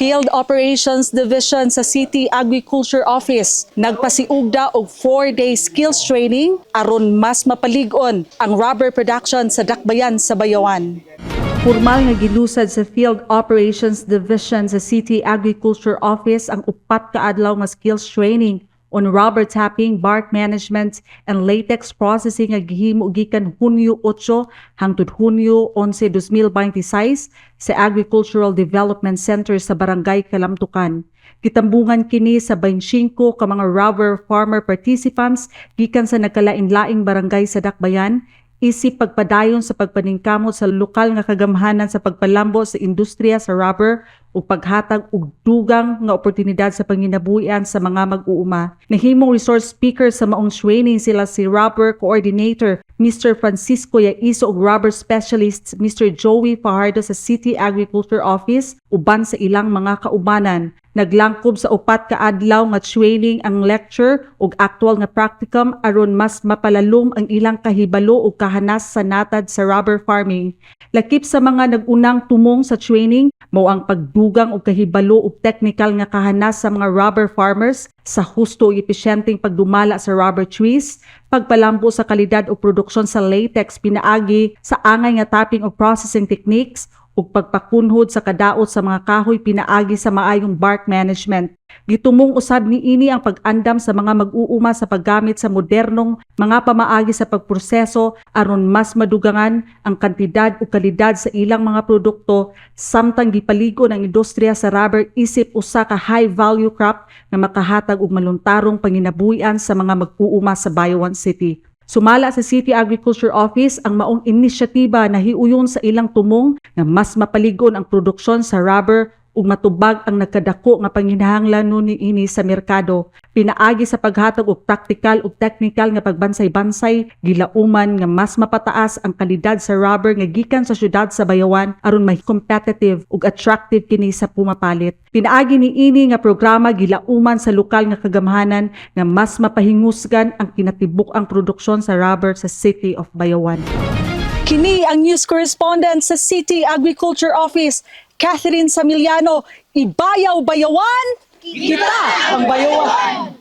Field Operations Division sa City Agriculture Office nagpasiugda og 4-day skills training aron mas mapalig-on ang rubber production sa dakbayan sa Bayawan. Formal nga gilusad sa Field Operations Division sa City Agriculture Office ang 4 ka adlaw nga skills training on rubber tapping, bark management, and latex processing nga gihimo gikan Hunyo 8 hangtod Hunyo 11, 2026 sa Agricultural Development Center sa Barangay Kalamtukan. Gitambungan kini sa 25 ka mga rubber farmer participants gikan sa nagkalain-laing barangay sa Dakbayan, isip pagpadayon sa pagpaningkamot sa lokal nga kagamhanan sa pagpalambo sa industriya sa rubber ug paghatag og dugang nga oportunidad sa panginabuhian sa mga mag-uuma. Nahimong resource speaker sa maong training sila si Rubber Coordinator Mr. Francisco Yaiso ug Rubber Specialist Mr. Joey Fajardo sa City Agriculture Office uban sa ilang mga kaubanan. Naglangkob sa 4 ka adlaw nga training ang lecture ug actual nga practicum aron mas mapalalom ang ilang kahibalo ug kahanas sa natad sa rubber farming. Lakip sa mga nagunang tumong sa training mao ang pagdugang og kahibalo ug technical nga kahanas sa mga rubber farmers sa husto ug epesyenteng pagdumala sa rubber trees, pagpalambo sa kalidad o produksyon sa latex pinaagi sa angay nga tapping o processing techniques ug pagpakunhod sa kadaot sa mga kahoy pinaagi sa maayong bark management. Gitumong usab niini ang pag-andam sa mga mag-uuma sa paggamit sa modernong mga pamaagi sa pagproseso aron mas madugangan ang kantidad ug kalidad sa ilang mga produkto samtang gipaligon ang industriya sa rubber isip usa ka high value crop nga makahatag og maluntarong panginabuhian sa mga mag-uuma sa Bayawan City. Sumala sa City Agriculture Office ang maong inisyatiba na hiuyon sa ilang tumong na mas mapaligon ang produksyon sa rubber ug matubag ang nagkadako nga panginahanglan niini sa merkado. Pinaagi sa paghatag og practical ug technical nga pagbansay-bansay, gilauman nga mas mapataas ang kalidad sa rubber nga gikan sa syudad sa Bayawan aron may competitive ug attractive kini sa pumapalit. Pinaagi niini nga programa gilauman sa lokal nga kagamhanan nga mas mapahingusgan ang kinatibuk-ang produksyon sa rubber sa City of Bayawan. Kini ang news correspondent sa City Agriculture Office, Catherine Samiliano. Ibayaw Bayawan, kita ang Bayawan!